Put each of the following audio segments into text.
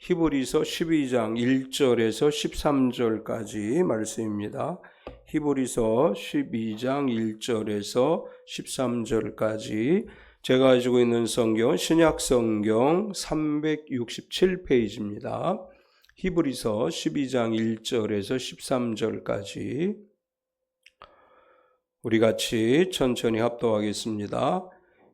히브리서 12장 1절에서 13절까지 말씀입니다. 히브리서 12장 1절에서 13절까지 제가 가지고 있는 성경 신약성경 367페이지입니다. 히브리서 12장 1절에서 13절까지 우리 같이 천천히 합독하겠습니다.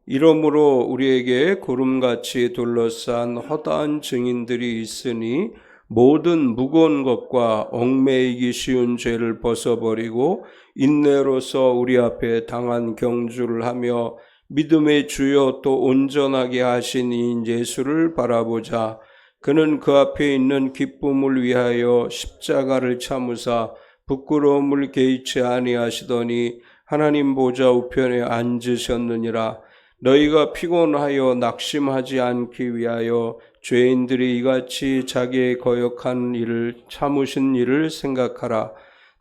이러므로 우리에게 구름같이 둘러싼 허다한 증인들이 있으니 모든 무거운 것과 얽매이기 쉬운 죄를 벗어버리고 인내로서 우리 앞에 당한 경주를 하며 믿음의 주요 또 온전하게 하신 이 예수를 바라보자. 그는 그 앞에 있는 기쁨을 위하여 십자가를 참으사 부끄러움을 개의치 아니하시더니 하나님 보좌 우편에 앉으셨느니라. 너희가 피곤하여 낙심하지 않기 위하여 죄인들이 이같이 자기의 거역한 일을 참으신 일을 생각하라.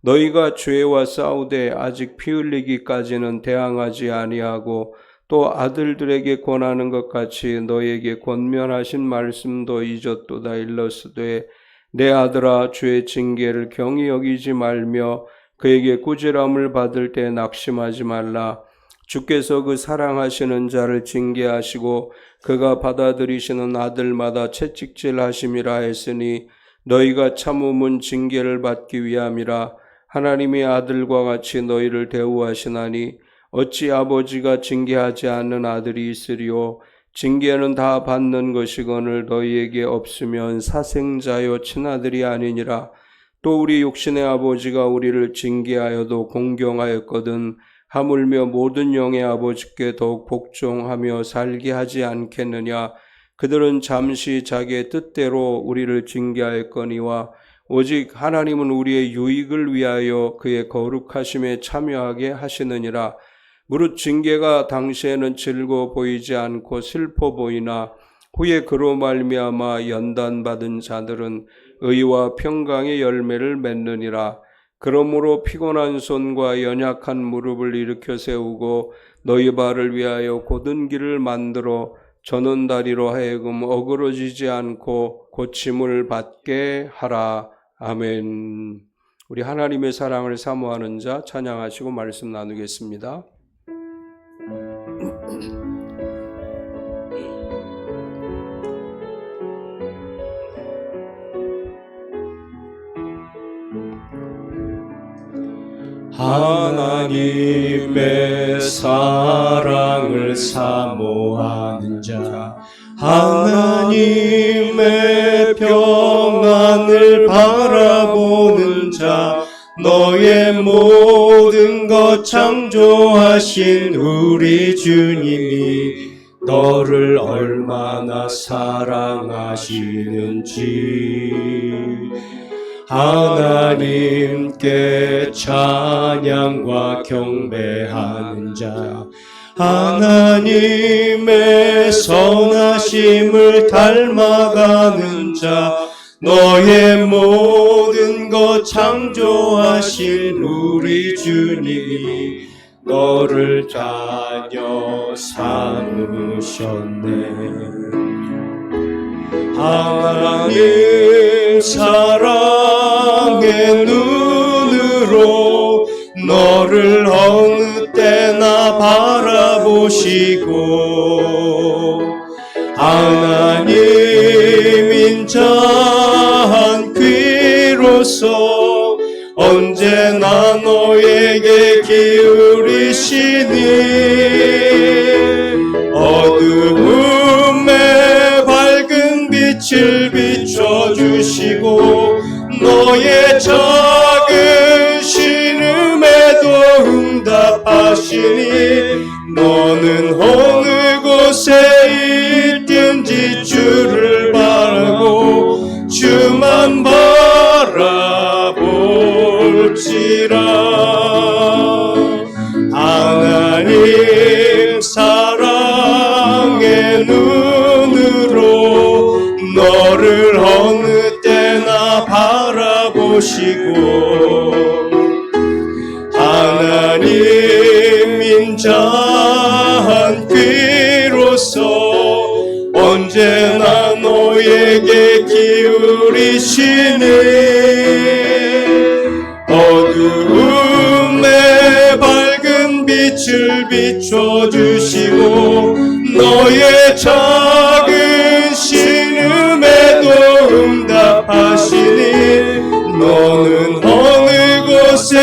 너희가 죄와 싸우되 아직 피 흘리기까지는 대항하지 아니하고 또 아들들에게 권하는 것 같이 너희에게 권면하신 말씀도 잊었도다. 일러스되 내 아들아 주의 징계를 경히 여기지 말며 그에게 꾸지람을 받을 때 낙심하지 말라. 주께서 그 사랑하시는 자를 징계하시고 그가 받아들이시는 아들마다 채찍질 하심이라 했으니 너희가 참음은 징계를 받기 위함이라. 하나님이 아들과 같이 너희를 대우하시나니 어찌 아버지가 징계하지 않는 아들이 있으리요. 징계는 다 받는 것이거늘 너희에게 없으면 사생자요 친아들이 아니니라. 또 우리 육신의 아버지가 우리를 징계하여도 공경하였거든 하물며 모든 영의 아버지께 더욱 복종하며 살게 하지 않겠느냐. 그들은 잠시 자기의 뜻대로 우리를 징계하였거니와 오직 하나님은 우리의 유익을 위하여 그의 거룩하심에 참여하게 하시느니라. 무릇 징계가 당시에는 즐거워 보이지 않고 슬퍼 보이나 후에 그로 말미암아 연단받은 자들은 의와 평강의 열매를 맺느니라. 그러므로 피곤한 손과 연약한 무릎을 일으켜 세우고 너희 발을 위하여 곧은 길을 만들어 저는 다리로 하여금 어그러지지 않고 고침을 받게 하라. 아멘. 우리 하나님의 사랑을 사모하는 자 찬양하시고 말씀 나누겠습니다. 하나님의 사랑을 사모하는 자, 하나님의 평안을 바라보는 자, 너의 모든 것 창조하신 우리 주님이 너를 얼마나 사랑하시는지 하나님께 찬양과 경배하는 자, 하나님의 선하심을 닮아가는 자, 너의 모든 것 창조하신 우리 주님이 너를 자녀 삼으셨네. 하나님 사랑의 눈으로 너를 어느 때나 바라보시고 하나님 인자한 귀로서 언제나 너에게 기울이시니 어두움에 밝은 빛을 비춰주시고 너의 작은 신음에도 응답하시니 너는 어느 곳에 있든지 주를 바라고 주만 바라볼지라. 하나님 사랑의 눈으로 너를 어느 때나 바라보시고 하나님 인자한 귀로서 언제나 너의 우리에게 기울이시네. 어두움에 밝은 빛을 비춰주시고 너의 작은 신음에도 응답하시니 너는 어느 곳에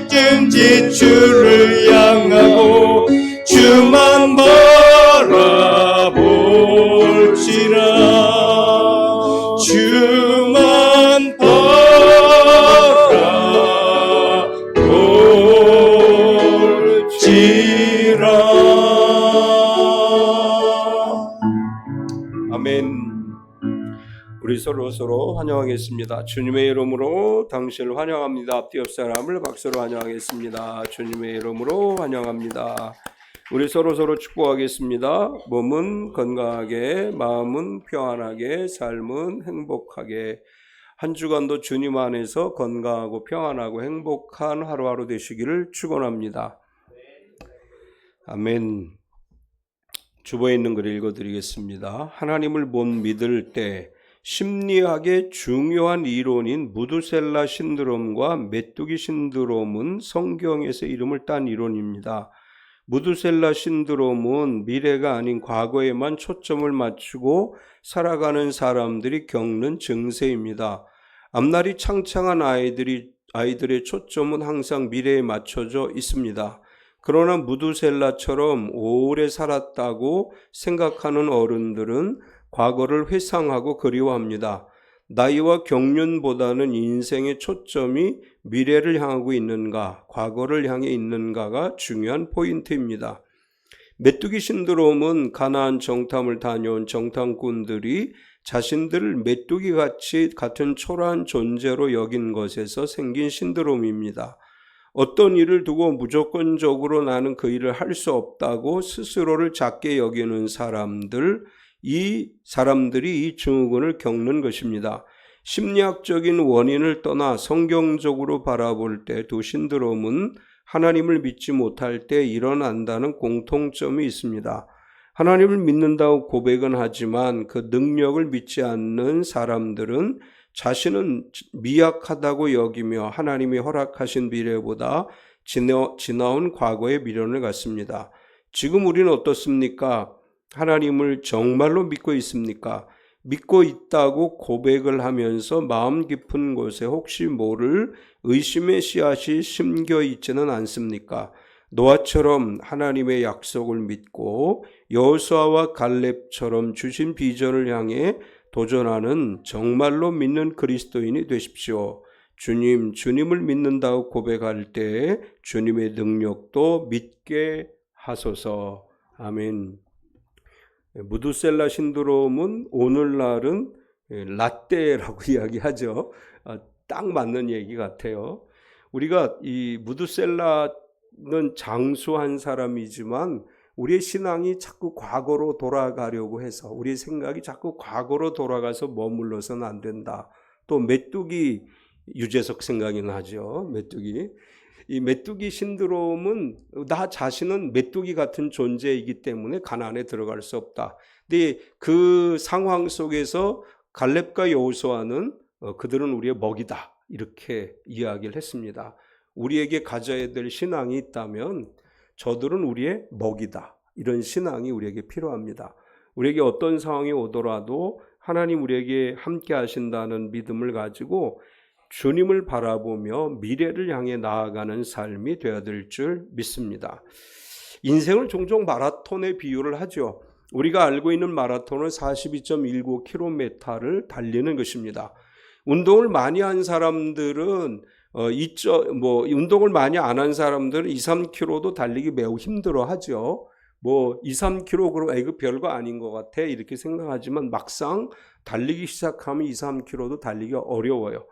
있든지 주를 향하고 주만 바라볼지라. 주만 바라볼지라. 아멘. 우리 서로 환영하겠습니다. 주님의 이름으로 당신을 환영합니다. 앞뒤 옆 사람을 박수로 환영하겠습니다. 주님의 이름으로 환영합니다. 우리 서로 축복하겠습니다. 몸은 건강하게, 마음은 평안하게, 삶은 행복하게, 한 주간도 주님 안에서 건강하고 평안하고 행복한 하루하루 되시기를 축원합니다. 아멘. 주보에 있는 글 읽어드리겠습니다. 하나님을 못 믿을 때 심리학의 중요한 이론인 무드셀라 신드롬과 메뚜기 신드롬은 성경에서 이름을 딴 이론입니다. 무드셀라 신드롬은 미래가 아닌 과거에만 초점을 맞추고 살아가는 사람들이 겪는 증세입니다. 앞날이 창창한 아이들의 초점은 항상 미래에 맞춰져 있습니다. 그러나 무드셀라처럼 오래 살았다고 생각하는 어른들은 과거를 회상하고 그리워합니다. 나이와 경륜보다는 인생의 초점이 미래를 향하고 있는가, 과거를 향해 있는가가 중요한 포인트입니다. 메뚜기 신드롬은 가나안 정탐을 다녀온 정탐꾼들이 자신들을 메뚜기 같은 초라한 존재로 여긴 것에서 생긴 신드롬입니다. 어떤 일을 두고 무조건적으로 나는 그 일을 할 수 없다고 스스로를 작게 여기는 이 사람들이 이 증후군을 겪는 것입니다. 심리학적인 원인을 떠나 성경적으로 바라볼 때 두 신드롬은 하나님을 믿지 못할 때 일어난다는 공통점이 있습니다. 하나님을 믿는다고 고백은 하지만 그 능력을 믿지 않는 사람들은 자신은 미약하다고 여기며 하나님이 허락하신 미래보다 지나온 과거의 미련을 갖습니다. 지금 우리는 어떻습니까? 하나님을 정말로 믿고 있습니까? 믿고 있다고 고백을 하면서 마음 깊은 곳에 혹시 모를 의심의 씨앗이 심겨 있지는 않습니까? 노아처럼 하나님의 약속을 믿고 여호수아와 갈렙처럼 주신 비전을 향해 도전하는 정말로 믿는 그리스도인이 되십시오. 주님을 믿는다고 고백할 때 주님의 능력도 믿게 하소서. 아멘. 무드셀라 신드롬은 오늘날은 라떼라고 이야기하죠. 딱 맞는 얘기 같아요. 우리가 이 무드셀라는 장수한 사람이지만 우리의 신앙이 자꾸 과거로 돌아가려고 해서 우리의 생각이 자꾸 과거로 돌아가서 머물러서는 안 된다. 또 메뚜기 유재석 생각이 나죠. 이 메뚜기 신드롬은 나 자신은 메뚜기 같은 존재이기 때문에 가나안에 들어갈 수 없다. 근데 그 상황 속에서 갈렙과 여호수아는 그들은 우리의 먹이다 이렇게 이야기를 했습니다. 우리에게 가져야 될 신앙이 있다면 저들은 우리의 먹이다. 이런 신앙이 우리에게 필요합니다. 우리에게 어떤 상황이 오더라도 하나님 우리에게 함께 하신다는 믿음을 가지고 주님을 바라보며 미래를 향해 나아가는 삶이 되어야 될 줄 믿습니다. 인생을 종종 마라톤에 비유를 하죠. 우리가 알고 있는 마라톤은 42.19km를 달리는 것입니다. 운동을 많이 한 사람들은 운동을 많이 안 한 사람들은 2, 3km도 달리기 매우 힘들어 하죠. 2, 3km 그럼 이거 별거 아닌 것 같아 이렇게 생각하지만 막상 달리기 시작하면 2, 3km도 달리기가 어려워요.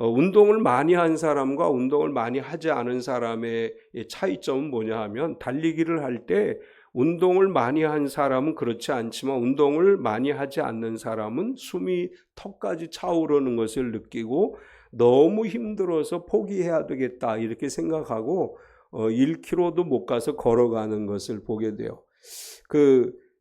운동을 많이 한 사람과 운동을 많이 하지 않은 사람의 차이점은 뭐냐 하면 달리기를 할 때 운동을 많이 한 사람은 그렇지 않지만 운동을 많이 하지 않는 사람은 숨이 턱까지 차오르는 것을 느끼고 너무 힘들어서 포기해야 되겠다 이렇게 생각하고 1km도 못 가서 걸어가는 것을 보게 돼요.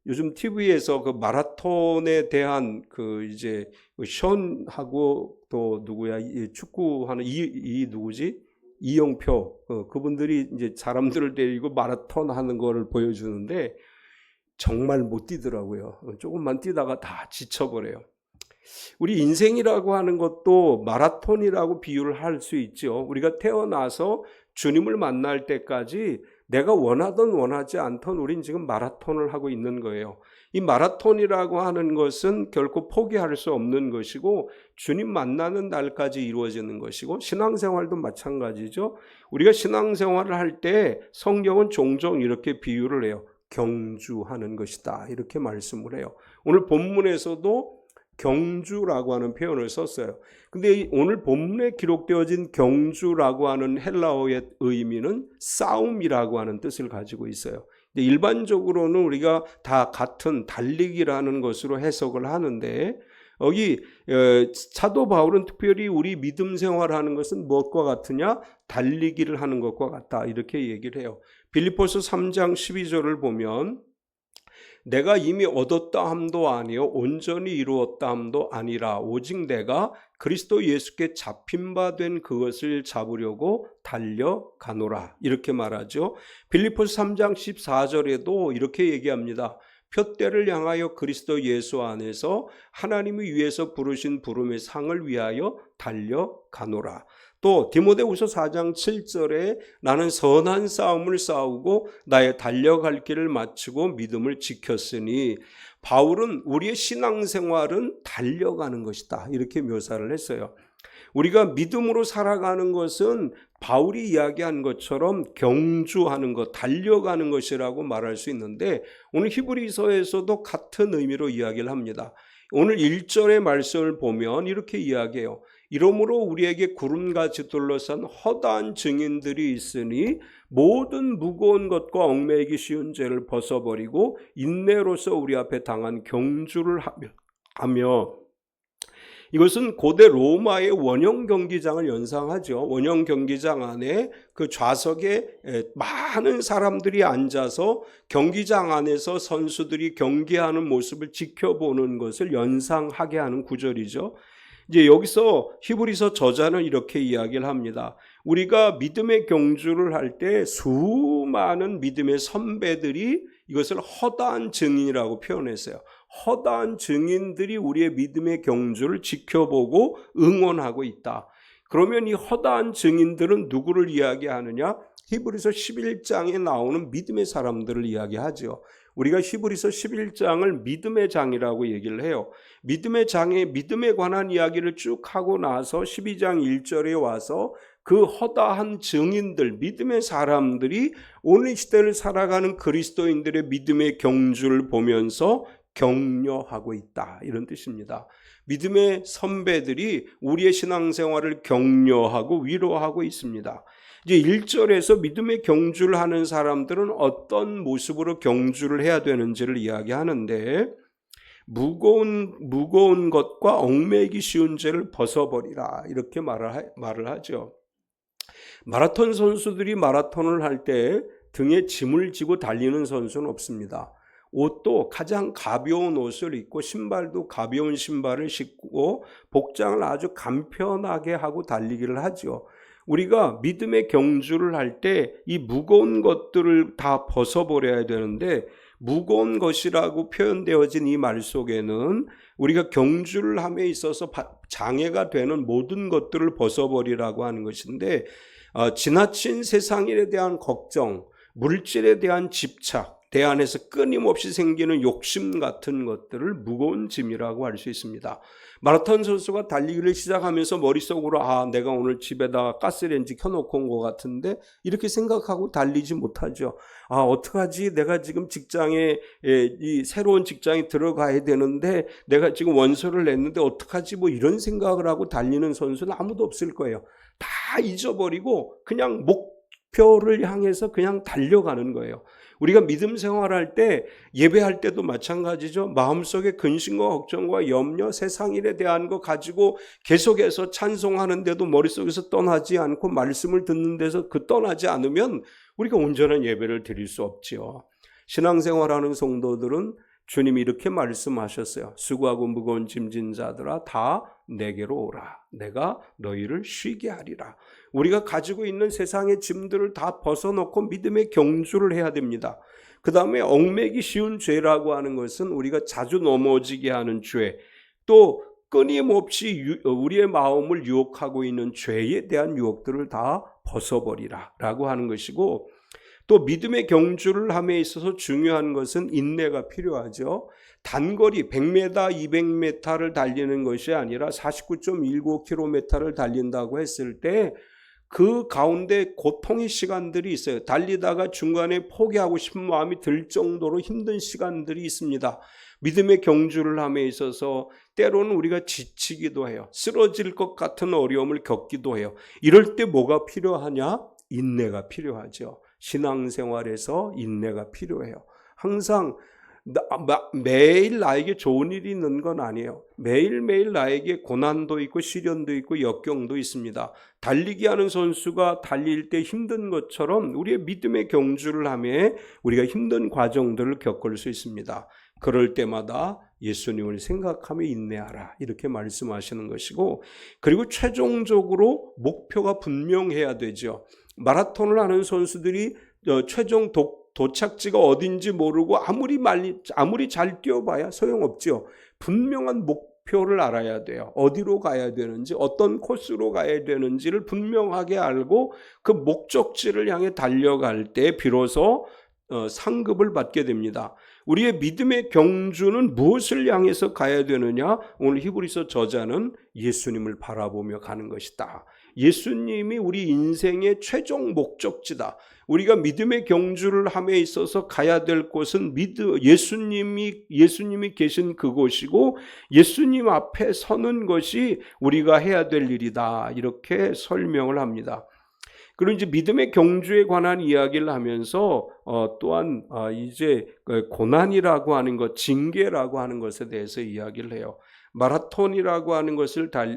요즘 TV에서 그 마라톤에 대한 그 이제 션하고 또 누구야 이 축구하는 이 누구지 이영표 그분들이 이제 사람들을 데리고 마라톤 하는 거를 보여주는데 정말 못 뛰더라고요. 조금만 뛰다가 다 지쳐버려요. 우리 인생이라고 하는 것도 마라톤이라고 비유를 할 수 있죠. 우리가 태어나서 주님을 만날 때까지 내가 원하든 원하지 않든 우린 지금 마라톤을 하고 있는 거예요. 이 마라톤이라고 하는 것은 결코 포기할 수 없는 것이고 주님 만나는 날까지 이루어지는 것이고 신앙생활도 마찬가지죠. 우리가 신앙생활을 할 때 성경은 종종 이렇게 비유를 해요. 경주하는 것이다 이렇게 말씀을 해요. 오늘 본문에서도 경주라고 하는 표현을 썼어요. 근데 오늘 본문에 기록되어진 경주라고 하는 헬라어의 의미는 싸움이라고 하는 뜻을 가지고 있어요. 일반적으로는 우리가 다 같은 달리기라는 것으로 해석을 하는데 여기 사도 바울은 특별히 우리 믿음 생활하는 것은 무엇과 같으냐? 달리기를 하는 것과 같다 이렇게 얘기를 해요. 빌립보서 3장 12절을 보면 내가 이미 얻었다 함도 아니요 온전히 이루었다 함도 아니라 오직 내가 그리스도 예수께 잡힌 바 된 그것을 잡으려고 달려가노라 이렇게 말하죠. 빌립보서 3장 14절에도 이렇게 얘기합니다. 표대를 향하여 그리스도 예수 안에서 하나님이 위에서 부르신 부름의 상을 위하여 달려가노라. 또 디모데후서 4장 7절에 나는 선한 싸움을 싸우고 나의 달려갈 길을 마치고 믿음을 지켰으니 바울은 우리의 신앙생활은 달려가는 것이다 이렇게 묘사를 했어요. 우리가 믿음으로 살아가는 것은 바울이 이야기한 것처럼 경주하는 것, 달려가는 것이라고 말할 수 있는데 오늘 히브리서에서도 같은 의미로 이야기를 합니다. 오늘 1절의 말씀을 보면 이렇게 이야기해요. 이러므로 우리에게 구름같이 둘러싼 허다한 증인들이 있으니 모든 무거운 것과 얽매이기 쉬운 죄를 벗어버리고 인내로서 우리 앞에 당한 경주를 하며 이것은 고대 로마의 원형 경기장을 연상하죠. 원형 경기장 안에 그 좌석에 많은 사람들이 앉아서 경기장 안에서 선수들이 경기하는 모습을 지켜보는 것을 연상하게 하는 구절이죠. 이제 여기서 히브리서 저자는 이렇게 이야기를 합니다. 우리가 믿음의 경주를 할 때 수많은 믿음의 선배들이 이것을 허다한 증인이라고 표현했어요. 허다한 증인들이 우리의 믿음의 경주를 지켜보고 응원하고 있다. 그러면 이 허다한 증인들은 누구를 이야기하느냐? 히브리서 11장에 나오는 믿음의 사람들을 이야기하죠. 우리가 히브리서 11장을 믿음의 장이라고 얘기를 해요. 믿음의 장에 믿음에 관한 이야기를 쭉 하고 나서 12장 1절에 와서 그 허다한 증인들, 믿음의 사람들이 오늘 시대를 살아가는 그리스도인들의 믿음의 경주를 보면서 격려하고 있다. 이런 뜻입니다. 믿음의 선배들이 우리의 신앙생활을 격려하고 위로하고 있습니다. 이제 1절에서 믿음의 경주를 하는 사람들은 어떤 모습으로 경주를 해야 되는지를 이야기하는데 무거운 것과 얽매이기 쉬운 죄를 벗어버리라 이렇게 말을 하죠. 마라톤 선수들이 마라톤을 할 때 등에 짐을 지고 달리는 선수는 없습니다. 옷도 가장 가벼운 옷을 입고 신발도 가벼운 신발을 신고 복장을 아주 간편하게 하고 달리기를 하죠. 우리가 믿음의 경주를 할 때 이 무거운 것들을 다 벗어버려야 되는데 무거운 것이라고 표현되어진 이 말 속에는 우리가 경주를 함에 있어서 장애가 되는 모든 것들을 벗어버리라고 하는 것인데 지나친 세상일에 대한 걱정, 물질에 대한 집착, 내 안에서 끊임없이 생기는 욕심 같은 것들을 무거운 짐이라고 할 수 있습니다. 마라톤 선수가 달리기를 시작하면서 머릿속으로 내가 오늘 집에다가 가스레인지 켜놓고 온 것 같은데 이렇게 생각하고 달리지 못하죠. 어떡하지? 내가 지금 직장에 이 새로운 직장에 들어가야 되는데 내가 지금 원서를 냈는데 어떡하지? 뭐 이런 생각을 하고 달리는 선수는 아무도 없을 거예요. 다 잊어버리고 그냥 목표를 향해서 그냥 달려가는 거예요. 우리가 믿음 생활할 때 예배할 때도 마찬가지죠. 마음속에 근심과 걱정과 염려, 세상 일에 대한 거 가지고 계속해서 찬송하는데도 머릿속에서 떠나지 않고 말씀을 듣는 데서 떠나지 않으면 우리가 온전한 예배를 드릴 수 없지요. 신앙생활하는 성도들은 주님이 이렇게 말씀하셨어요. 수고하고 무거운 짐진 자들아 다 내게로 오라. 내가 너희를 쉬게 하리라. 우리가 가지고 있는 세상의 짐들을 다 벗어놓고 믿음의 경주를 해야 됩니다. 그 다음에 얽매기 쉬운 죄라고 하는 것은 우리가 자주 넘어지게 하는 죄, 또 끊임없이 우리의 마음을 유혹하고 있는 죄에 대한 유혹들을 다 벗어버리라 라고 하는 것이고, 또 믿음의 경주를 함에 있어서 중요한 것은 인내가 필요하죠. 단거리 100m, 200m를 달리는 것이 아니라 49.19km를 달린다고 했을 때 그 가운데 고통의 시간들이 있어요. 달리다가 중간에 포기하고 싶은 마음이 들 정도로 힘든 시간들이 있습니다. 믿음의 경주를 함에 있어서 때로는 우리가 지치기도 해요. 쓰러질 것 같은 어려움을 겪기도 해요. 이럴 때 뭐가 필요하냐? 인내가 필요하죠. 신앙생활에서 인내가 필요해요. 항상 매일 나에게 좋은 일이 있는 건 아니에요. 매일매일 나에게 고난도 있고 시련도 있고 역경도 있습니다. 달리기 하는 선수가 달릴 때 힘든 것처럼 우리의 믿음의 경주를 하며 우리가 힘든 과정들을 겪을 수 있습니다. 그럴 때마다 예수님을 생각하며 인내하라 이렇게 말씀하시는 것이고, 그리고 최종적으로 목표가 분명해야 되죠. 마라톤을 하는 선수들이 최종 도착지가 어딘지 모르고 아무리 잘 뛰어봐야 소용없죠. 분명한 목표를 알아야 돼요. 어디로 가야 되는지, 어떤 코스로 가야 되는지를 분명하게 알고 그 목적지를 향해 달려갈 때 비로소 상급을 받게 됩니다. 우리의 믿음의 경주는 무엇을 향해서 가야 되느냐? 오늘 히브리서 저자는 예수님을 바라보며 가는 것이다. 예수님이 우리 인생의 최종 목적지다. 우리가 믿음의 경주를 함에 있어서 가야 될 곳은 예수님이 계신 그곳이고 예수님 앞에 서는 것이 우리가 해야 될 일이다. 이렇게 설명을 합니다. 그리고 이제 믿음의 경주에 관한 이야기를 하면서 또한 이제 고난이라고 하는 것, 징계라고 하는 것에 대해서 이야기를 해요. 마라톤이라고 하는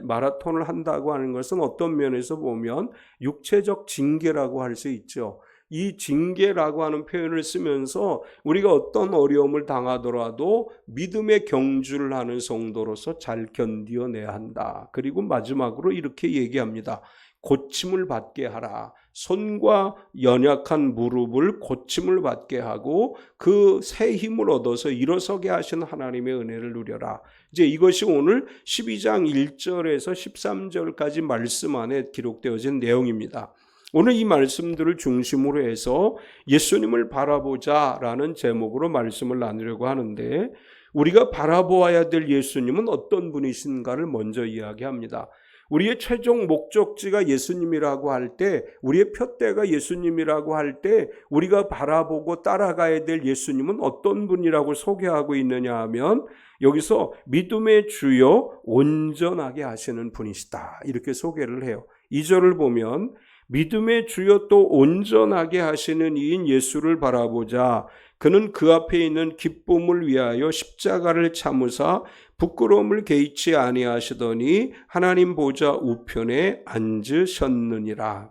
마라톤을 한다고 하는 것은 어떤 면에서 보면 육체적 징계라고 할 수 있죠. 이 징계라고 하는 표현을 쓰면서 우리가 어떤 어려움을 당하더라도 믿음의 경주를 하는 성도로서 잘 견디어내야 한다. 그리고 마지막으로 이렇게 얘기합니다. 고침을 받게 하라. 손과 연약한 무릎을 고침을 받게 하고 그 새 힘을 얻어서 일어서게 하신 하나님의 은혜를 누려라. 이제 이것이 오늘 12장 1절에서 13절까지 말씀 안에 기록되어진 내용입니다. 오늘 이 말씀들을 중심으로 해서 예수님을 바라보자라는 제목으로 말씀을 나누려고 하는데, 우리가 바라보아야 될 예수님은 어떤 분이신가를 먼저 이야기합니다. 우리의 최종 목적지가 예수님이라고 할 때, 우리의 표대가 예수님이라고 할 때 우리가 바라보고 따라가야 될 예수님은 어떤 분이라고 소개하고 있느냐 하면, 여기서 믿음의 주요 온전하게 하시는 분이시다 이렇게 소개를 해요. 2절을 보면 믿음의 주요 또 온전하게 하시는 이인 예수를 바라보자. 그는 그 앞에 있는 기쁨을 위하여 십자가를 참으사 부끄러움을 개의치 아니하시더니 하나님 보좌 우편에 앉으셨느니라.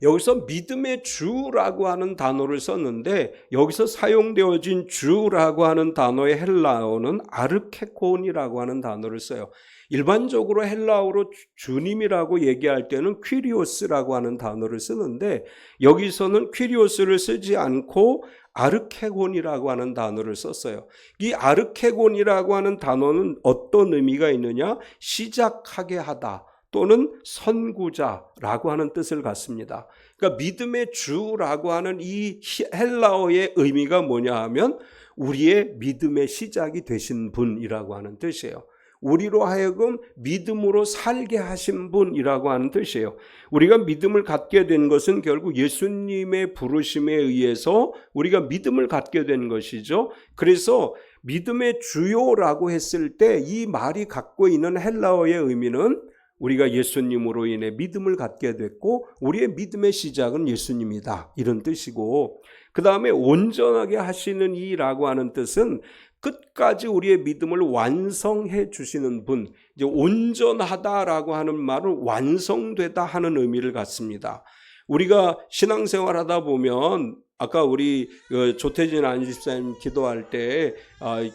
여기서 믿음의 주라고 하는 단어를 썼는데, 여기서 사용되어진 주라고 하는 단어의 헬라어는 아르케콘이라고 하는 단어를 써요. 일반적으로 헬라어로 주님이라고 얘기할 때는 퀴리오스라고 하는 단어를 쓰는데, 여기서는 퀴리오스를 쓰지 않고 아르케곤이라고 하는 단어를 썼어요. 이 아르케곤이라고 하는 단어는 어떤 의미가 있느냐? 시작하게 하다 또는 선구자라고 하는 뜻을 갖습니다. 그러니까 믿음의 주라고 하는 이 헬라어의 의미가 뭐냐 하면 우리의 믿음의 시작이 되신 분이라고 하는 뜻이에요. 우리로 하여금 믿음으로 살게 하신 분이라고 하는 뜻이에요. 우리가 믿음을 갖게 된 것은 결국 예수님의 부르심에 의해서 우리가 믿음을 갖게 된 것이죠. 그래서 믿음의 주요라고 했을 때 이 말이 갖고 있는 헬라어의 의미는 우리가 예수님으로 인해 믿음을 갖게 됐고 우리의 믿음의 시작은 예수님이다 이런 뜻이고, 그 다음에 온전하게 하시는 이라고 하는 뜻은 끝까지 우리의 믿음을 완성해 주시는 분, 이제 온전하다라고 하는 말은 완성되다 하는 의미를 갖습니다. 우리가 신앙생활 하다 보면 아까 우리 조태진 안집사님 기도할 때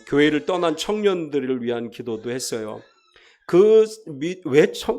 교회를 떠난 청년들을 위한 기도도 했어요.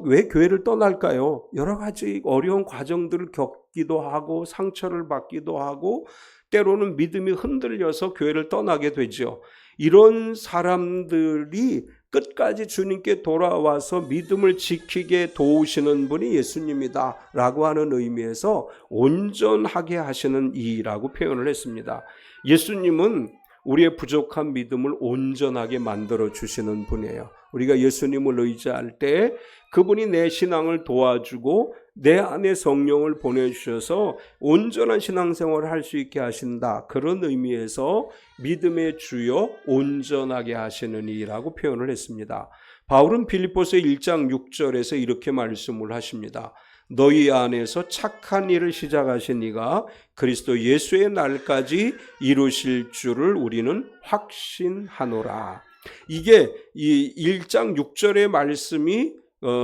왜 교회를 떠날까요? 여러 가지 어려운 과정들을 겪기도 하고 상처를 받기도 하고 때로는 믿음이 흔들려서 교회를 떠나게 되죠. 이런 사람들이 끝까지 주님께 돌아와서 믿음을 지키게 도우시는 분이 예수님이다 라고 하는 의미에서 온전하게 하시는 이라고 표현을 했습니다. 예수님은 우리의 부족한 믿음을 온전하게 만들어 주시는 분이에요. 우리가 예수님을 의지할 때 그분이 내 신앙을 도와주고 내 안에 성령을 보내주셔서 온전한 신앙생활을 할 수 있게 하신다. 그런 의미에서 믿음의 주여 온전하게 하시는 이라고 표현을 했습니다. 바울은 빌립보서 1장 6절에서 이렇게 말씀을 하십니다. 너희 안에서 착한 일을 시작하신 이가 그리스도 예수의 날까지 이루실 줄을 우리는 확신하노라. 이게 이 1장 6절의 말씀이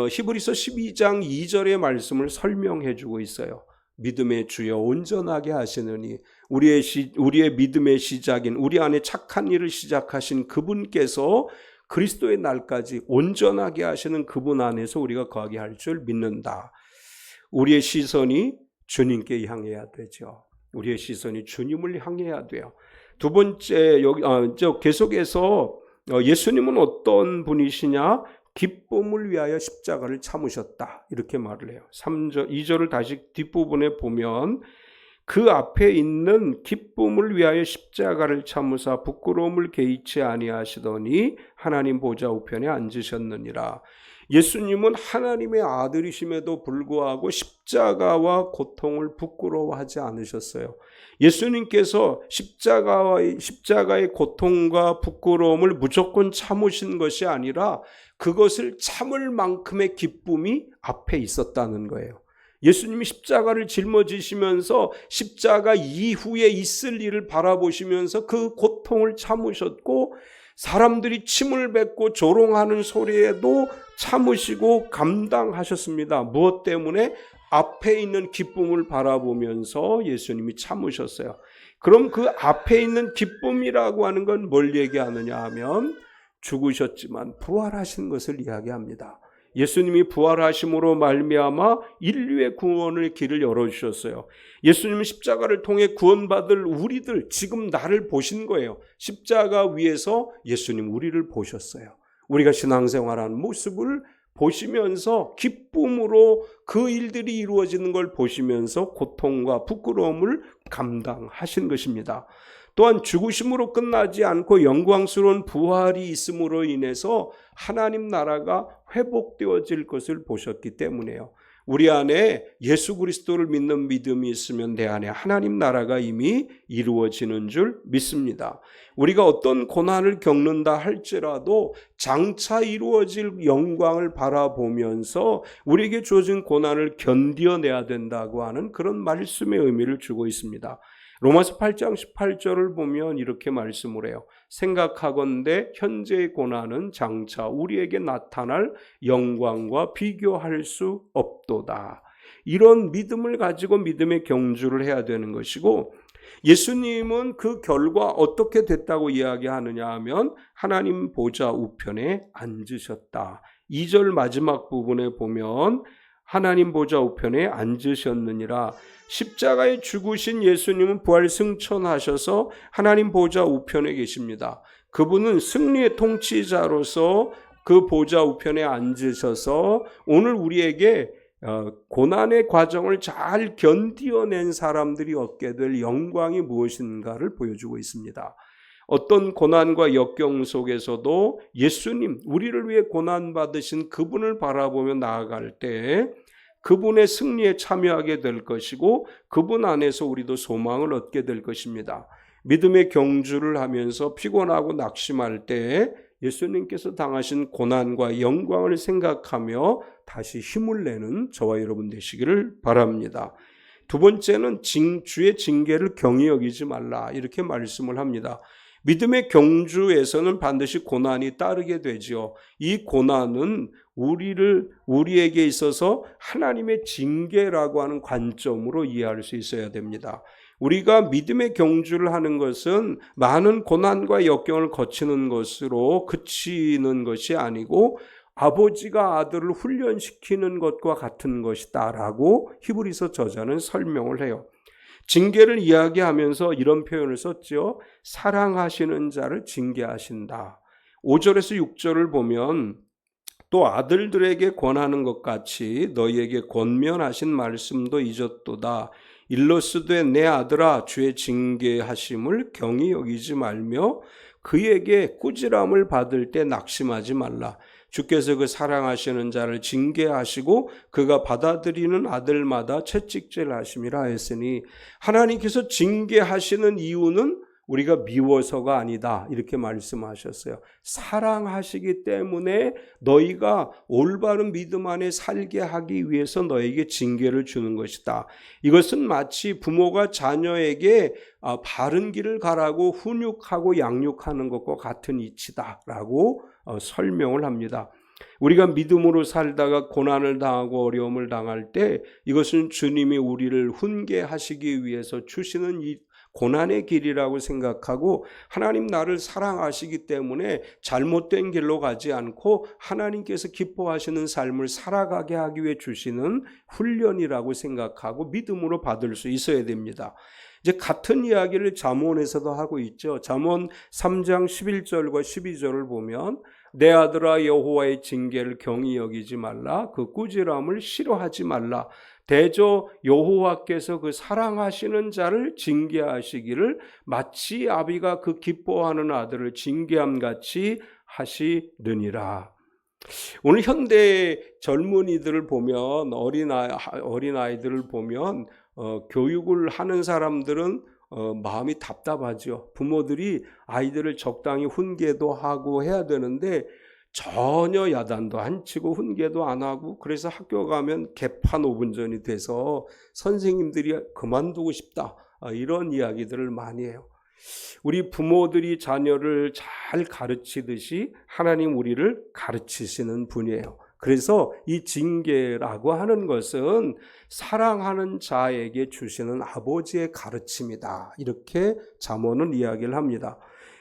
히브리서 12장 2절의 말씀을 설명해 주고 있어요. 믿음의 주여 온전하게 하시느니 우리의 믿음의 시작인 우리 안에 착한 일을 시작하신 그분께서 그리스도의 날까지 온전하게 하시는 그분 안에서 우리가 거하게 할 줄 믿는다. 우리의 시선이 주님께 향해야 되죠. 우리의 시선이 주님을 향해야 돼요. 두 번째 계속해서 예수님은 어떤 분이시냐? 기쁨을 위하여 십자가를 참으셨다. 이렇게 말을 해요. 3절, 2절을 다시 뒷부분에 보면 그 앞에 있는 기쁨을 위하여 십자가를 참으사 부끄러움을 개의치 아니하시더니 하나님 보좌 우편에 앉으셨느니라. 예수님은 하나님의 아들이심에도 불구하고 십자가와 고통을 부끄러워하지 않으셨어요. 예수님께서 십자가의 고통과 부끄러움을 무조건 참으신 것이 아니라 그것을 참을 만큼의 기쁨이 앞에 있었다는 거예요. 예수님이 십자가를 짊어지시면서 십자가 이후에 있을 일을 바라보시면서 그 고통을 참으셨고 사람들이 침을 뱉고 조롱하는 소리에도 참으시고 감당하셨습니다. 무엇 때문에? 앞에 있는 기쁨을 바라보면서 예수님이 참으셨어요. 그럼 그 앞에 있는 기쁨이라고 하는 건 뭘 얘기하느냐 하면 죽으셨지만 부활하신 것을 이야기합니다. 예수님이 부활하심으로 말미암아 인류의 구원의 길을 열어주셨어요. 예수님은 십자가를 통해 구원받을 우리들, 지금 나를 보신 거예요. 십자가 위에서 예수님 우리를 보셨어요. 우리가 신앙생활하는 모습을 보시면서 기쁨으로 그 일들이 이루어지는 걸 보시면서 고통과 부끄러움을 감당하신 것입니다. 또한 죽으심으로 끝나지 않고 영광스러운 부활이 있음으로 인해서 하나님 나라가 회복되어질 것을 보셨기 때문에요. 우리 안에 예수 그리스도를 믿는 믿음이 있으면 내 안에 하나님 나라가 이미 이루어지는 줄 믿습니다. 우리가 어떤 고난을 겪는다 할지라도 장차 이루어질 영광을 바라보면서 우리에게 주어진 고난을 견뎌내야 된다고 하는 그런 말씀의 의미를 주고 있습니다. 로마서 8장 18절을 보면 이렇게 말씀을 해요. 생각하건대 현재의 고난은 장차 우리에게 나타날 영광과 비교할 수 없도다. 이런 믿음을 가지고 믿음의 경주를 해야 되는 것이고 예수님은 그 결과 어떻게 됐다고 이야기하느냐 하면 하나님 보좌 우편에 앉으셨다. 2절 마지막 부분에 보면 하나님 보좌 우편에 앉으셨느니라. 십자가에 죽으신 예수님은 부활 승천하셔서 하나님 보좌 우편에 계십니다. 그분은 승리의 통치자로서 그 보좌 우편에 앉으셔서 오늘 우리에게 고난의 과정을 잘 견디어낸 사람들이 얻게 될 영광이 무엇인가를 보여주고 있습니다. 어떤 고난과 역경 속에서도 예수님, 우리를 위해 고난받으신 그분을 바라보며 나아갈 때 그분의 승리에 참여하게 될 것이고 그분 안에서 우리도 소망을 얻게 될 것입니다. 믿음의 경주를 하면서 피곤하고 낙심할 때 예수님께서 당하신 고난과 영광을 생각하며 다시 힘을 내는 저와 여러분 되시기를 바랍니다. 두 번째는 주의 징계를 경히 여기지 말라 이렇게 말씀을 합니다. 믿음의 경주에서는 반드시 고난이 따르게 되지요. 이 고난은 우리에게 있어서 하나님의 징계라고 하는 관점으로 이해할 수 있어야 됩니다. 우리가 믿음의 경주를 하는 것은 많은 고난과 역경을 거치는 것으로 그치는 것이 아니고 아버지가 아들을 훈련시키는 것과 같은 것이다라고 히브리서 저자는 설명을 해요. 징계를 이야기하면서 이런 표현을 썼죠. 사랑하시는 자를 징계하신다. 5절에서 6절을 보면 또 아들들에게 권하는 것 같이 너희에게 권면하신 말씀도 잊었도다. 일러스되 내 아들아 주의 징계하심을 경히 여기지 말며 그에게 꾸지람을 받을 때 낙심하지 말라. 주께서 그 사랑하시는 자를 징계하시고 그가 받아들이는 아들마다 채찍질 하심이라 했으니 하나님께서 징계하시는 이유는 우리가 미워서가 아니다 이렇게 말씀하셨어요. 사랑하시기 때문에 너희가 올바른 믿음 안에 살게 하기 위해서 너에게 징계를 주는 것이다. 이것은 마치 부모가 자녀에게 바른 길을 가라고 훈육하고 양육하는 것과 같은 이치다라고 설명을 합니다. 우리가 믿음으로 살다가 고난을 당하고 어려움을 당할 때 이것은 주님이 우리를 훈계하시기 위해서 주시는 이 고난의 길이라고 생각하고 하나님 나를 사랑하시기 때문에 잘못된 길로 가지 않고 하나님께서 기뻐하시는 삶을 살아가게 하기 위해 주시는 훈련이라고 생각하고 믿음으로 받을 수 있어야 됩니다. 이제 같은 이야기를 잠언에서도 하고 있죠. 잠언 3장 11절과 12절을 보면 내 아들아 여호와의 징계를 경히 여기지 말라. 그 꾸지람을 싫어하지 말라. 대저 여호와께서 그 사랑하시는 자를 징계하시기를 마치 아비가 그 기뻐하는 아들을 징계함 같이 하시느니라. 오늘 현대 젊은이들을 보면 어린아이들을 보면 교육을 하는 사람들은 마음이 답답하죠. 부모들이 아이들을 적당히 훈계도 하고 해야 되는데 전혀 야단도 안 치고 훈계도 안 하고 그래서 학교 가면 개판 5분 전이 돼서 선생님들이 그만두고 싶다 이런 이야기들을 많이 해요. 우리 부모들이 자녀를 잘 가르치듯이 하나님 우리를 가르치시는 분이에요. 그래서 이 징계라고 하는 것은 사랑하는 자에게 주시는 아버지의 가르침이다. 이렇게 잠언은 이야기를 합니다.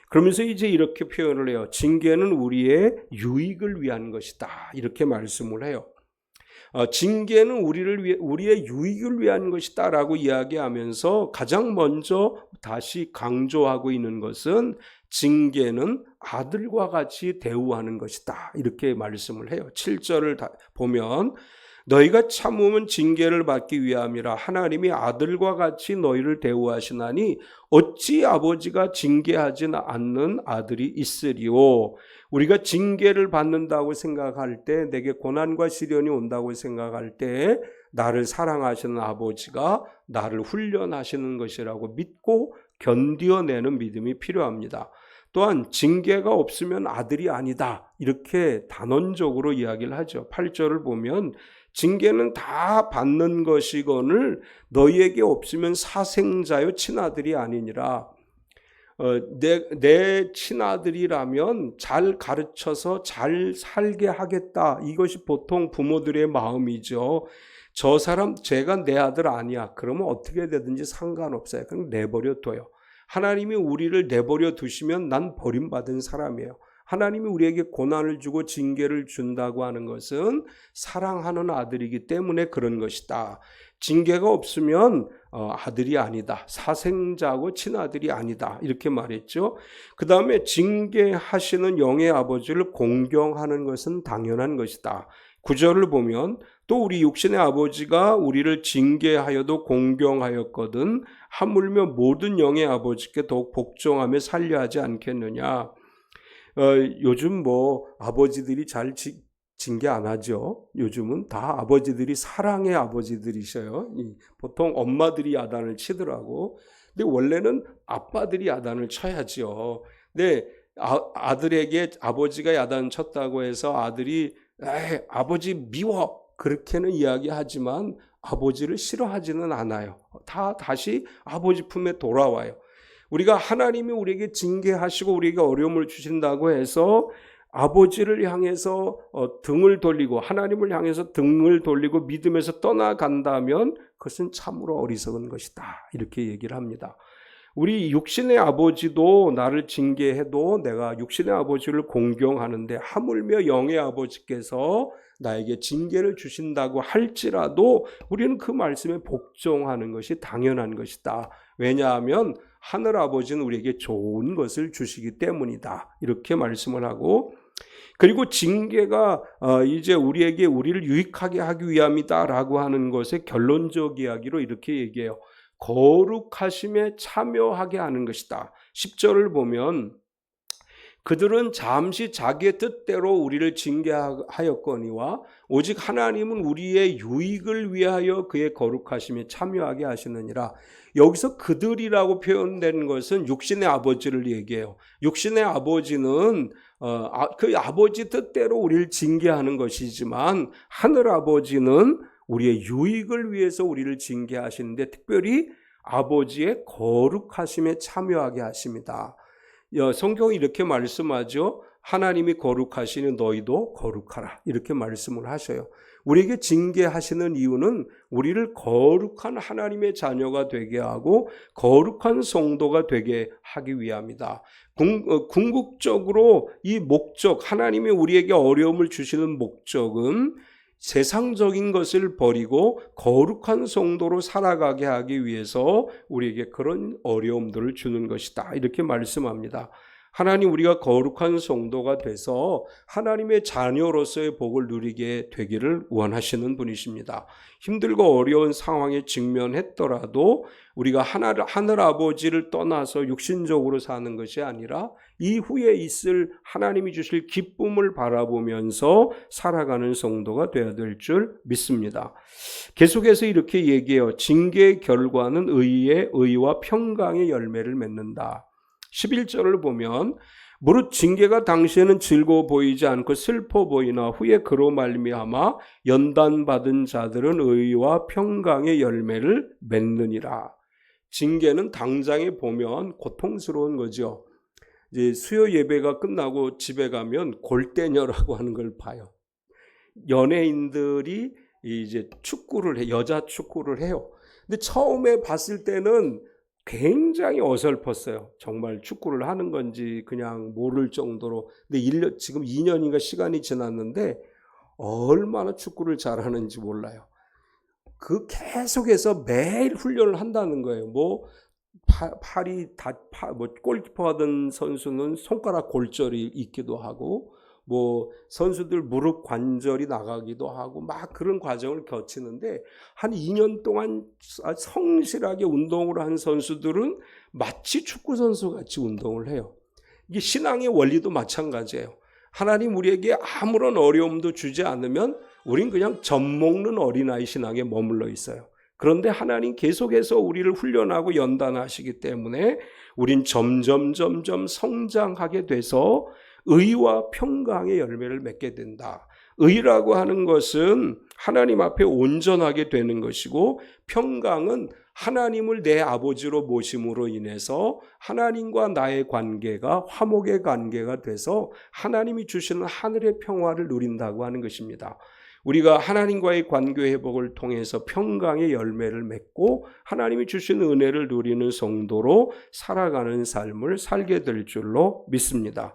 그러면서 이제 이렇게 표현을 해요. 징계는 우리의 유익을 위한 것이다. 이렇게 말씀을 해요. 징계는 우리의 유익을 위한 것이다 라고 이야기하면서 가장 먼저 다시 강조하고 있는 것은 징계는 아들과 같이 대우하는 것이다. 이렇게 말씀을 해요. 7절을 보면 너희가 참으면 징계를 받기 위함이라 하나님이 아들과 같이 너희를 대우하시나니 어찌 아버지가 징계하지 않는 아들이 있으리요. 우리가 징계를 받는다고 생각할 때 내게 고난과 시련이 온다고 생각할 때 나를 사랑하시는 아버지가 나를 훈련하시는 것이라고 믿고 견뎌내는 믿음이 필요합니다. 또한 징계가 없으면 아들이 아니다 이렇게 단언적으로 이야기를 하죠. 8절을 보면 징계는 다 받는 것이거늘 너희에게 없으면 사생자요 친아들이 아니니라. 내 친아들이라면 잘 가르쳐서 잘 살게 하겠다. 이것이 보통 부모들의 마음이죠. 저 사람 제가 내 아들 아니야. 그러면 어떻게 되든지 상관없어요. 그냥 내버려 둬요. 하나님이 우리를 내버려 두시면 난 버림받은 사람이에요. 하나님이 우리에게 고난을 주고 징계를 준다고 하는 것은 사랑하는 아들이기 때문에 그런 것이다. 징계가 없으면 아들이 아니다. 사생자고 친아들이 아니다. 이렇게 말했죠. 그 다음에 징계하시는 영의 아버지를 공경하는 것은 당연한 것이다. 9절을 보면 또 우리 육신의 아버지가 우리를 징계하여도 공경하였거든 하물며 모든 영의 아버지께 더욱 복종하며 살려 하지 않겠느냐. 요즘 아버지들이 잘 징계 안 하죠. 요즘은 다 아버지들이 사랑의 아버지들이셔요. 보통 엄마들이 야단을 치더라고. 근데 원래는 아빠들이 야단을 쳐야죠. 근데 아들에게 아버지가 야단 쳤다고 해서 아들이 아버지 미워 그렇게는 이야기하지만 아버지를 싫어하지는 않아요. 다시 아버지 품에 돌아와요. 우리가 하나님이 우리에게 징계하시고 우리에게 어려움을 주신다고 해서 아버지를 향해서 등을 돌리고 하나님을 향해서 등을 돌리고 믿음에서 떠나간다면 그것은 참으로 어리석은 것이다. 이렇게 얘기를 합니다. 우리 육신의 아버지도 나를 징계해도 내가 육신의 아버지를 공경하는데 하물며 영의 아버지께서 나에게 징계를 주신다고 할지라도 우리는 그 말씀에 복종하는 것이 당연한 것이다. 왜냐하면 하늘 아버지는 우리에게 좋은 것을 주시기 때문이다. 이렇게 말씀을 하고, 그리고 징계가 이제 우리를 유익하게 하기 위함이다라고 하는 것의 결론적 이야기로 이렇게 얘기해요. 거룩하심에 참여하게 하는 것이다. 10절을 보면 그들은 잠시 자기의 뜻대로 우리를 징계하였거니와 오직 하나님은 우리의 유익을 위하여 그의 거룩하심에 참여하게 하시느니라. 여기서 그들이라고 표현된 것은 육신의 아버지를 얘기해요. 육신의 아버지는 그 아버지 뜻대로 우리를 징계하는 것이지만 하늘 아버지는 우리의 유익을 위해서 우리를 징계하시는데 특별히 아버지의 거룩하심에 참여하게 하십니다. 성경이 이렇게 말씀하죠. 하나님이 거룩하시니 너희도 거룩하라. 이렇게 말씀을 하셔요. 우리에게 징계하시는 이유는 우리를 거룩한 하나님의 자녀가 되게 하고 거룩한 성도가 되게 하기 위함이다. 궁극적으로 이 목적, 하나님이 우리에게 어려움을 주시는 목적은 세상적인 것을 버리고 거룩한 성도로 살아가게 하기 위해서 우리에게 그런 어려움들을 주는 것이다. 이렇게 말씀합니다. 하나님, 우리가 거룩한 성도가 돼서 하나님의 자녀로서의 복을 누리게 되기를 원하시는 분이십니다. 힘들고 어려운 상황에 직면했더라도 우리가 하늘 아버지를 떠나서 육신적으로 사는 것이 아니라 이후에 있을 하나님이 주실 기쁨을 바라보면서 살아가는 성도가 되어야 될 줄 믿습니다. 계속해서 이렇게 얘기해요. 징계의 결과는 의와 평강의 열매를 맺는다. 11절을 보면 무릇 징계가 당시에는 즐거워 보이지 않고 슬퍼 보이나 후에 그로 말미암아 연단받은 자들은 의와 평강의 열매를 맺느니라. 징계는 당장에 보면 고통스러운 거죠. 이제 수요 예배가 끝나고 집에 가면 골대녀라고 하는 걸 봐요. 연예인들이 이제 축구를 해, 여자 축구를 해요. 근데 처음에 봤을 때는 굉장히 어설펐어요. 정말 축구를 하는 건지 그냥 모를 정도로. 근데 지금 2년인가 시간이 지났는데 얼마나 축구를 잘하는지 몰라요. 그 계속해서 매일 훈련을 한다는 거예요. 팔이 골키퍼 하던 선수는 손가락 골절이 있기도 하고, 선수들 무릎 관절이 나가기도 하고, 막 그런 과정을 거치는데, 한 2년 동안 성실하게 운동을 한 선수들은 마치 축구선수 같이 운동을 해요. 이게 신앙의 원리도 마찬가지예요. 하나님 우리에게 아무런 어려움도 주지 않으면 우린 그냥 젖먹는 어린아이 신앙에 머물러 있어요. 그런데 하나님 계속해서 우리를 훈련하고 연단하시기 때문에 우린 점점 성장하게 돼서 의와 평강의 열매를 맺게 된다. 의라고 하는 것은 하나님 앞에 온전하게 되는 것이고, 평강은 하나님을 내 아버지로 모심으로 인해서 하나님과 나의 관계가 화목의 관계가 돼서 하나님이 주시는 하늘의 평화를 누린다고 하는 것입니다. 우리가 하나님과의 관계 회복을 통해서 평강의 열매를 맺고 하나님이 주시는 은혜를 누리는 성도로 살아가는 삶을 살게 될 줄로 믿습니다.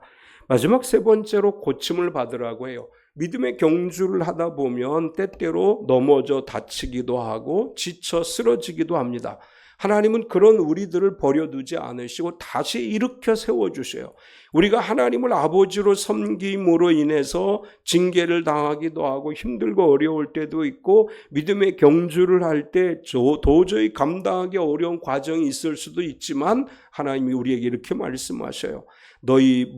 마지막 세 번째로 고침을 받으라고 해요. 믿음의 경주를 하다 보면 때때로 넘어져 다치기도 하고 지쳐 쓰러지기도 합니다. 하나님은 그런 우리들을 버려두지 않으시고 다시 일으켜 세워주셔요. 우리가 하나님을 아버지로 섬김으로 인해서 징계를 당하기도 하고 힘들고 어려울 때도 있고, 믿음의 경주를 할 때 도저히 감당하기 어려운 과정이 있을 수도 있지만 하나님이 우리에게 이렇게 말씀하셔요. 너희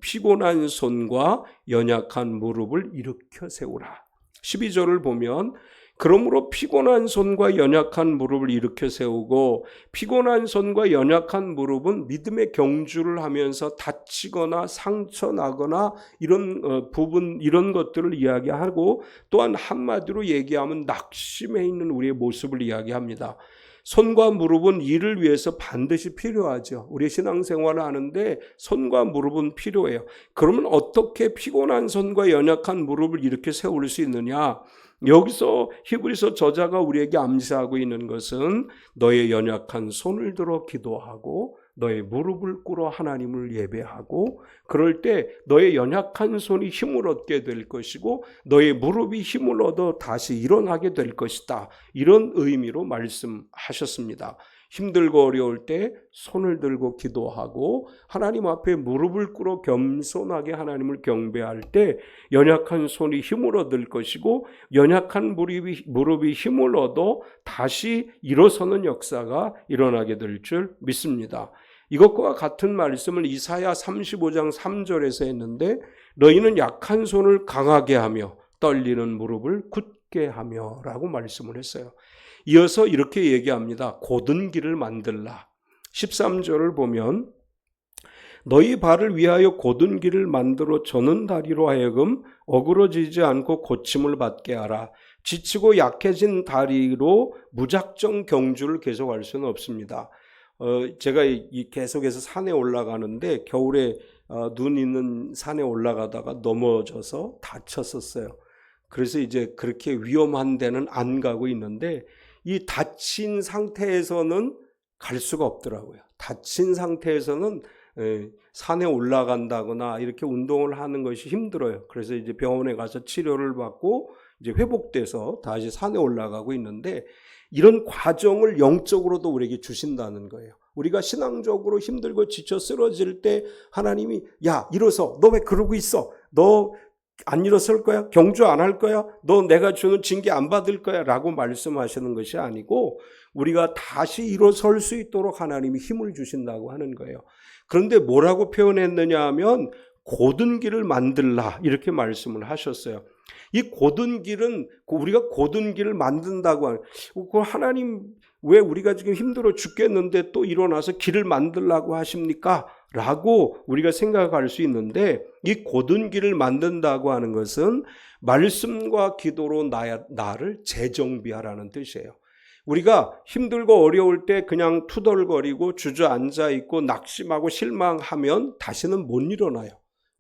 피곤한 손과 연약한 무릎을 일으켜 세우라. 12절을 보면 그러므로 피곤한 손과 연약한 무릎을 일으켜 세우고, 피곤한 손과 연약한 무릎은 믿음의 경주를 하면서 다치거나 상처 나거나 이런 것들을 이야기하고, 또한 한마디로 얘기하면 낙심해 있는 우리의 모습을 이야기합니다. 손과 무릎은 일을 위해서 반드시 필요하죠. 우리 신앙생활을 하는데 손과 무릎은 필요해요. 그러면 어떻게 피곤한 손과 연약한 무릎을 이렇게 세울 수 있느냐? 여기서 히브리서 저자가 우리에게 암시하고 있는 것은 너의 연약한 손을 들어 기도하고 너의 무릎을 꿇어 하나님을 예배하고 그럴 때 너의 연약한 손이 힘을 얻게 될 것이고 너의 무릎이 힘을 얻어 다시 일어나게 될 것이다. 이런 의미로 말씀하셨습니다. 힘들고 어려울 때 손을 들고 기도하고 하나님 앞에 무릎을 꿇어 겸손하게 하나님을 경배할 때 연약한 손이 힘을 얻을 것이고 연약한 무릎이 힘을 얻어 다시 일어서는 역사가 일어나게 될 줄 믿습니다. 이것과 같은 말씀을 이사야 35장 3절에서 했는데 너희는 약한 손을 강하게 하며 떨리는 무릎을 굳게 하며 라고 말씀을 했어요. 이어서 이렇게 얘기합니다. 곧은 길을 만들라. 13절을 보면 너희 발을 위하여 곧은 길을 만들어 저는 다리로 하여금 어그러지지 않고 고침을 받게 하라. 지치고 약해진 다리로 무작정 경주를 계속할 수는 없습니다. 제가 계속해서 산에 올라가는데 겨울에 눈 있는 산에 올라가다가 넘어져서 다쳤었어요. 그래서 이제 그렇게 위험한 데는 안 가고 있는데 이 다친 상태에서는 갈 수가 없더라고요. 다친 상태에서는 산에 올라간다거나 이렇게 운동을 하는 것이 힘들어요. 그래서 이제 병원에 가서 치료를 받고 이제 회복돼서 다시 산에 올라가고 있는데 이런 과정을 영적으로도 우리에게 주신다는 거예요. 우리가 신앙적으로 힘들고 지쳐 쓰러질 때 하나님이 야 일어서 너 왜 그러고 있어? 너 안 일어설 거야? 경주 안 할 거야? 너 내가 주는 징계 안 받을 거야? 라고 말씀하시는 것이 아니고 우리가 다시 일어설 수 있도록 하나님이 힘을 주신다고 하는 거예요. 그런데 뭐라고 표현했느냐 하면 곧은 길을 만들라 이렇게 말씀을 하셨어요. 이 곧은 길은 우리가 곧은 길을 만든다고 하는 그 하나님 왜 우리가 지금 힘들어 죽겠는데 또 일어나서 길을 만들라고 하십니까? 라고 우리가 생각할 수 있는데 이 곧은 길을 만든다고 하는 것은 말씀과 기도로 나를 재정비하라는 뜻이에요. 우리가 힘들고 어려울 때 그냥 투덜거리고 주저앉아 있고 낙심하고 실망하면 다시는 못 일어나요.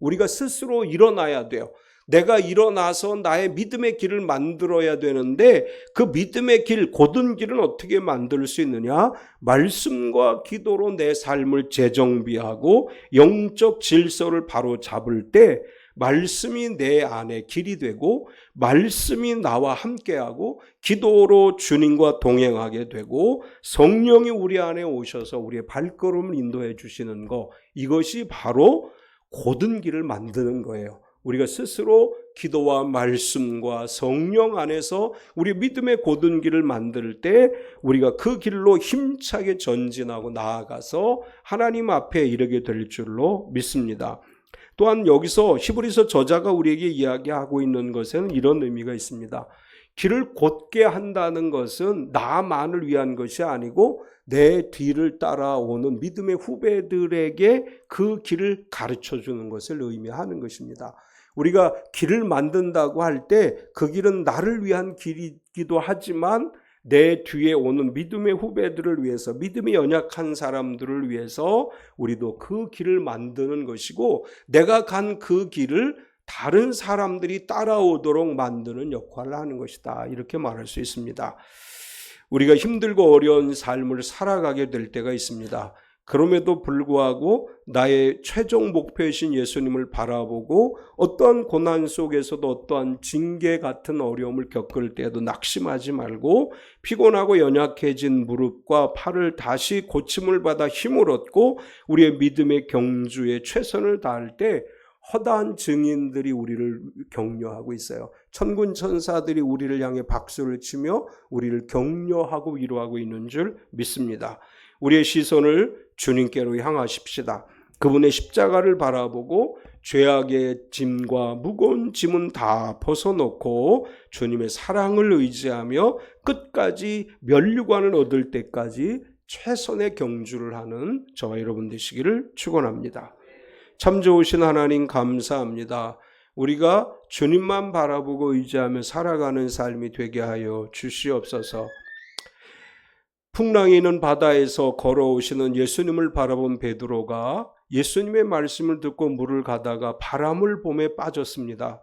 우리가 스스로 일어나야 돼요. 내가 일어나서 나의 믿음의 길을 만들어야 되는데 그 믿음의 길, 곧은 길은 어떻게 만들 수 있느냐? 말씀과 기도로 내 삶을 재정비하고 영적 질서를 바로 잡을 때 말씀이 내 안에 길이 되고 말씀이 나와 함께하고 기도로 주님과 동행하게 되고 성령이 우리 안에 오셔서 우리의 발걸음을 인도해 주시는 것, 이것이 바로 곧은 길을 만드는 거예요. 우리가 스스로 기도와 말씀과 성령 안에서 우리 믿음의 곧은 길을 만들 때 우리가 그 길로 힘차게 전진하고 나아가서 하나님 앞에 이르게 될 줄로 믿습니다. 또한 여기서 히브리서 저자가 우리에게 이야기하고 있는 것에는 이런 의미가 있습니다. 길을 곧게 한다는 것은 나만을 위한 것이 아니고 내 뒤를 따라오는 믿음의 후배들에게 그 길을 가르쳐 주는 것을 의미하는 것입니다. 우리가 길을 만든다고 할 때 그 길은 나를 위한 길이기도 하지만 내 뒤에 오는 믿음의 후배들을 위해서, 믿음이 연약한 사람들을 위해서 우리도 그 길을 만드는 것이고 내가 간 그 길을 다른 사람들이 따라오도록 만드는 역할을 하는 것이다. 이렇게 말할 수 있습니다. 우리가 힘들고 어려운 삶을 살아가게 될 때가 있습니다. 그럼에도 불구하고 나의 최종 목표이신 예수님을 바라보고 어떠한 고난 속에서도 어떠한 징계 같은 어려움을 겪을 때에도 낙심하지 말고 피곤하고 연약해진 무릎과 팔을 다시 고침을 받아 힘을 얻고 우리의 믿음의 경주에 최선을 다할 때 허다한 증인들이 우리를 격려하고 있어요. 천군 천사들이 우리를 향해 박수를 치며 우리를 격려하고 위로하고 있는 줄 믿습니다. 우리의 시선을 주님께로 향하십시다. 그분의 십자가를 바라보고 죄악의 짐과 무거운 짐은 다 벗어놓고 주님의 사랑을 의지하며 끝까지 면류관을 얻을 때까지 최선의 경주를 하는 저와 여러분 되시기를 축원합니다. 참 좋으신 하나님 감사합니다. 우리가 주님만 바라보고 의지하며 살아가는 삶이 되게 하여 주시옵소서. 풍랑이 있는 바다에서 걸어오시는 예수님을 바라본 베드로가 예수님의 말씀을 듣고 물을 가다가 바람을 봄에 빠졌습니다.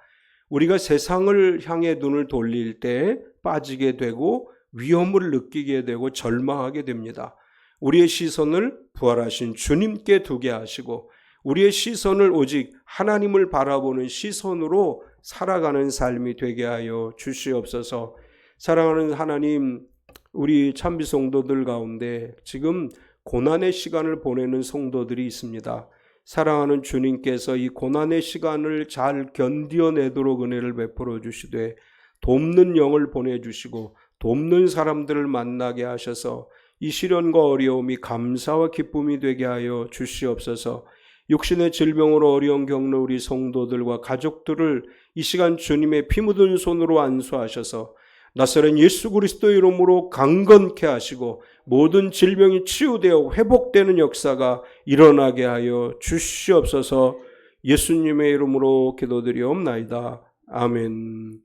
우리가 세상을 향해 눈을 돌릴 때 빠지게 되고 위험을 느끼게 되고 절망하게 됩니다. 우리의 시선을 부활하신 주님께 두게 하시고 우리의 시선을 오직 하나님을 바라보는 시선으로 살아가는 삶이 되게 하여 주시옵소서. 사랑하는 하나님, 우리 참비 성도들 가운데 지금 고난의 시간을 보내는 성도들이 있습니다. 사랑하는 주님께서 이 고난의 시간을 잘 견뎌내도록 은혜를 베풀어 주시되 돕는 영을 보내주시고 돕는 사람들을 만나게 하셔서 이 시련과 어려움이 감사와 기쁨이 되게 하여 주시옵소서. 육신의 질병으로 어려움 겪는 우리 성도들과 가족들을 이 시간 주님의 피 묻은 손으로 안수하셔서 나사렛 예수 그리스도 이름으로 강건케 하시고 모든 질병이 치유되어 회복되는 역사가 일어나게 하여 주시옵소서. 예수님의 이름으로 기도드리옵나이다. 아멘.